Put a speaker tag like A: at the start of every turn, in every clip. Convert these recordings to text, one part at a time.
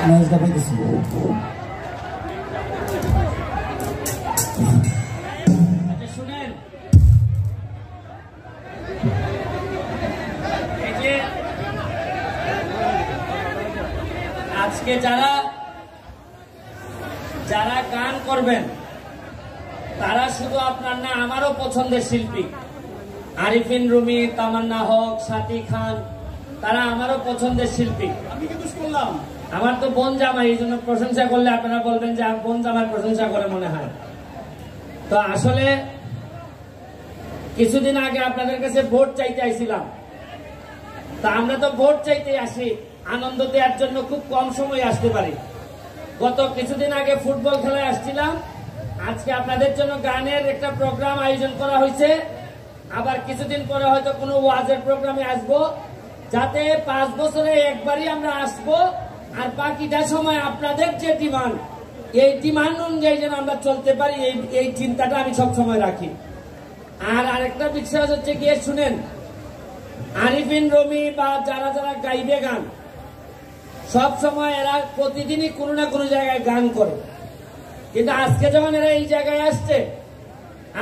A: শুনেন, আজকে যারা যারা গান করবেন তারা শুধু আপনার না, আমারও পছন্দের শিল্পী আরিফিন রুমি, তামান্না হক, সাথী খান, তারা আমারও পছন্দের শিল্পী। আমি কিন্তু শুনলাম আমার তো বোন জামাই, এই জন্য প্রশংসা করলে আপনারা বলবেন যে বোন জামাই প্রশংসা করে মনে হয়। তো আসলে কিছুদিন আগে আপনাদের কাছে ভোট চাইতে আইছিলাম। তা আমরা তো ভোট চাইতে আসি, আনন্দ দেওয়ার জন্য খুব কম সময় আসতে পারি। গত কিছুদিন আগে ফুটবল খেলায় আসছিলাম, আজকে আপনাদের জন্য গানের একটা প্রোগ্রাম আয়োজন করা হয়েছে। আবার কিছুদিন পরে হয়তো কোনো ওয়াজের প্রোগ্রামে আসবো, যাতে 5 বছরে একবারই আমরা আসবো। আর বাকিটা সময় আপনাদের যে ডিমান্ড, এই ডিমান্ড অনুযায়ী যেন আমরা চলতে পারি, এই চিন্তাটা আমি সব সময় রাখি। আর আরেকটা বিশ্বাস হচ্ছে গিয়ে শুনেন, আরিফিন রুমি বা যারা যারা গাইবে গান, সব সময় এরা প্রতিদিনই কোনো না কোনো জায়গায় গান করে। কিন্তু আজকে যখন এরা এই জায়গায় আসছে,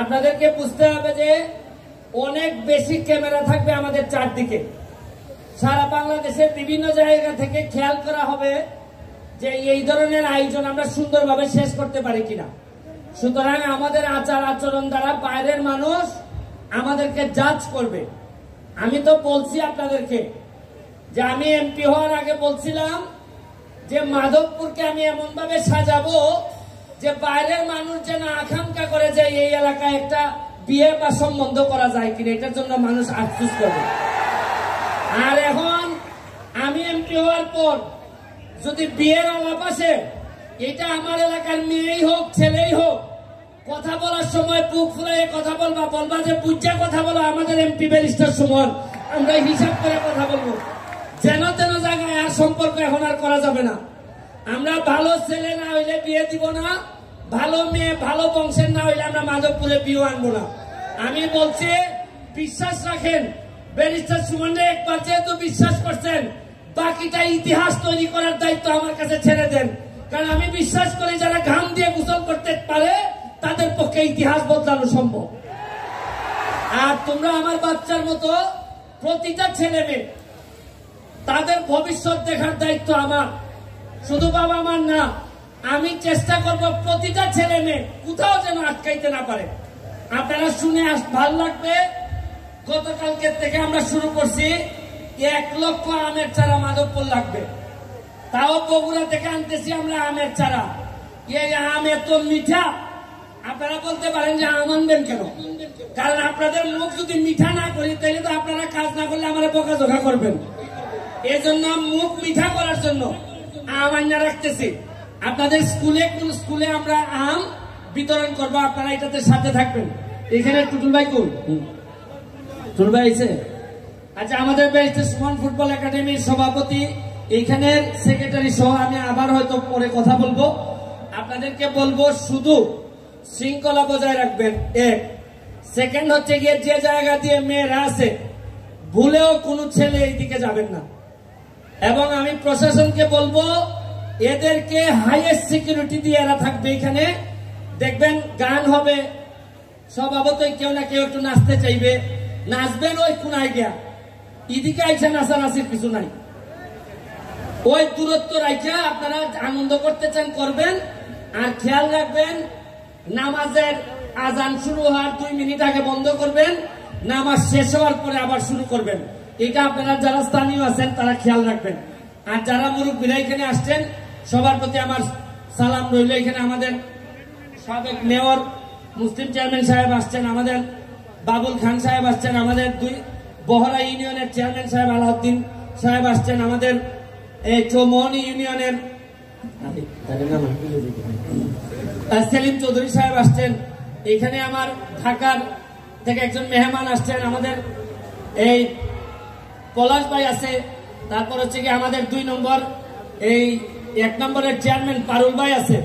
A: আপনাদেরকে বুঝতে হবে যে অনেক বেশি ক্যামেরা থাকবে আমাদের চারদিকে। সারা বাংলাদেশের বিভিন্ন জায়গা থেকে খেয়াল করা হবে যে এই ধরনের আয়োজন আমরা সুন্দরভাবে শেষ করতে পারি কিনা। সুতরাং আমাদের আচার আচরণ দ্বারা বাইরের মানুষ আমাদেরকে জাজ করবে। আমি তো বলছি আপনাদেরকে যে আমি এমপি হওয়ার আগে বলছিলাম যে মাধবপুরকে আমি এমন ভাবে সাজাবো যে বাইরের মানুষ যেন আকাঙ্ক্ষা করে যে এই এলাকায় একটা বিয়ে বা সম্বন্ধ করা যায় কিনা, এটার জন্য মানুষ আফসোস করবে। আর এখন আমি এমপি হওয়ার পর যদি বিয়ের আলাপ আসে, এটা আমার এলাকার মেয়েই হোক ছেলেই হোক, কথা বলার সময় বুক ফুলাইয়ে কথা বলবা যে বুঝা কথা বলো, আমাদের এমপি ব্যারিস্টার সুমন, আমরা হিসাব করে কথা বলবো। যেন তেন জায়গায় আর সম্পর্ক এখন আর করা যাবে না। আমরা ভালো ছেলে না হইলে বিয়ে দিব না, ভালো মেয়ে ভালো বংশের না হইলে আমরা মাধবপুরে বিয়ে আনবো না। আমি বলছি বিশ্বাস রাখেন, ব্যারিস্টার সুমনরে একবার যেহেতু বিশ্বাস করছেন, বাকিটা ইতিহাস তৈরি করার দায়িত্ব আমার কাছে ছেড়ে দেন। কারণ আমি বিশ্বাস করি যারা ঘাম দিয়ে গোসল করতে পারে তাদের পক্ষে ইতিহাস বদলানো সম্ভব। আর তোমরা আমার বাচ্চার মতো প্রতিটা ছেলে মেয়ে, তাদের ভবিষ্যৎ দেখার দায়িত্ব আমার, শুধু বাবা মার না। আমি চেষ্টা করব প্রতিটা ছেলে মেয়ে কোথাও যেন আটকাইতে না পারে। আপনারা শুনে ভালো লাগবে, গতকালকে থেকে আমরা শুরু করছি 1 লক্ষ আমের চারা মাধবপুর লাগবে। তাও বগুড়া থেকে আনতেছি আমরা আমের চারা। এই আম এত মিঠা, আপনারা বলতে পারেন যে আম আনবেন কেন? কারণ আপনাদের মুখ যদি মিঠা না করি তাহলে তো আপনারা কাজ না করলে আমার বকাঝকা করবেন। এই জন্য মুখ মিঠা করার জন্য আম আইনা রাখতেছি। আপনাদের স্কুলে আমরা আম বিতরণ করবো, আপনারা এটাতে সাথে থাকবেন। এখানে টুটুল ভাই কোন? টুটুল ভাই আছে? আচ্ছা, আমাদের ব্যারিস্টার সুমন ফুটবল একাডেমির সভাপতি, এইখানের সেক্রেটারি সহ আমি আবার হয়তো পরে কথা বলবো। আপনাদেরকে বলবো শুধু শৃঙ্খলা বজায় রাখবেন। 1 সেকেন্ড হচ্ছে গিয়ে যে জায়গা দিয়ে মেয়েরা আছে, ভুলেও কোনো ছেলে এইদিকে যাবেন না। এবং আমি প্রশাসনকে বলবো এদেরকে হাইয়েস্ট সিকিউরিটি দিয়ে এরা থাকবে। এখানে দেখবেন গান হবে, স্বভাবতই কেউ না কেউ একটু নাচতে চাইবে, নাচবেন ওই কোনায় গিয়া, এদিকে আইসা নাচানাচির কিছু নাই। ওই দূরত্ব রাখা আপনারা আনন্দ করতে চান করবেন। আর খেয়াল রাখবেন, নামাজের আজান শুরু হওয়ার 2 মিনিট আগে বন্ধ করবেন, নামাজ শেষ হওয়ার পরে আবার শুরু করবেন। এটা আপনারা যারা স্থানীয় আছেন তারা খেয়াল রাখবেন। আর যারা মুরব্বীরা এখানে আসছেন সবার প্রতি আমার সালাম রইল। এখানে আমাদের সাবেক মেয়র মুসলিম চেয়ারম্যান সাহেব আসছেন, আমাদের বাবুল খান সাহেব আসছেন, আমাদের 2 বহরা ইউনিয়নের চেয়ারম্যান সাহেব আলাউদ্দিন সাহেব আসছেন, আমাদের এই চৌমোহনী ইউনিয়নের সেলিম চৌধুরী সাহেব আসছেন। এখানে আমার ঢাকার থেকে একজন মেহমান আসছেন, আমাদের এই পলাশ ভাই আছে। তারপর হচ্ছে কি আমাদের 2 নম্বর এই 1 নম্বরের চেয়ারম্যান পারুল ভাই আছে,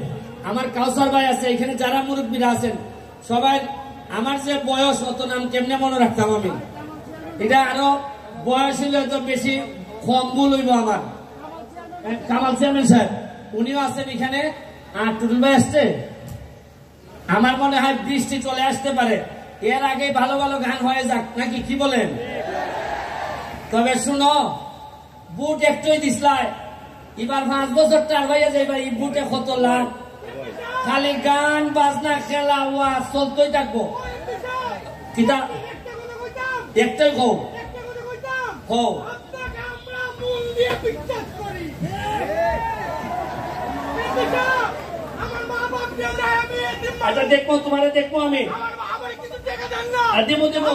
A: আমার কাউসার ভাই আছে। এখানে যারা মুরব্বীরা আছেন সবাই, আমার যে বয়স অত নাম কেমনে মনে রাখতাম আমি, এটা আরো বয়স হইলে তো বেশি কম ভুল হইব আমার। কামাল চেয়ারম্যান সাহেব উনিও আছেন এখানে। আর টুটুল ভাই আসছে, আমার মনে হয় বৃষ্টি চলে আসতে পারে, এর আগে ভালো ভালো গান হয়ে যাক নাকি, কি বলেন? তবে শুনো, বুট একটুই দিসলাই, এবার 5 বছর টার হয়ে যাইবা, এই বুটে কত লাখ, খালি গান বাজনা খেলা ওয়াজ চলতেই থাকবো। কিতা একটাই কও কও, আচ্ছা দেখবো, তোমারে দেখবো আমি, দেবো দেবো।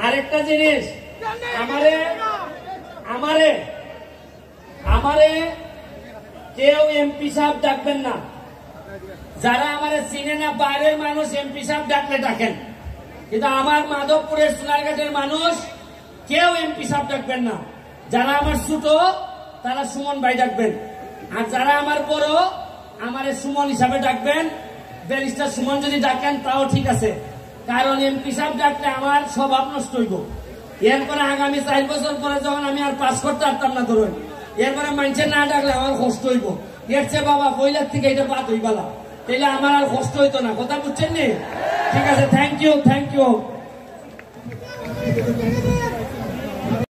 A: আরেকটা জিনিস, আমারে আমারে আমারে কেউ এমপি সাহেব ডাকবেন না, যারা আমারে চিনে না বাইরের মানুষ এমপি সাহেব ডাকলে ডাকেন, কিন্তু আমার মাধবপুরের সোনারঘাটের মানুষ কেউ এমপি সাহেব ডাকবেন না। যারা আমার ছোট তারা সুমন ভাই ডাকবেন, আর যারা আমার বড় আমারে সুমন হিসাবে ডাকবেন। ব্যারিস্টার সুমন যদি ডাকেন তাও ঠিক আছে, কারণ এমপি সাহেব ডাকলে আমার স্বভাব নষ্ট হইব। এরপরে আগামী 4 বছর পরে যখন আমি আর পাস করতে পারতাম না ধরুন, এরপরে মানুষের না ডাকলে আমার কষ্ট হইব। এর চেয়ে বাবা পয়লার থেকে এটা বাদ হইবালা, তাইলে আমার আর কষ্ট হইতো না। কথা বুঝছেন নি? ঠিক আছে, থ্যাংক ইউ, থ্যাংক ইউ।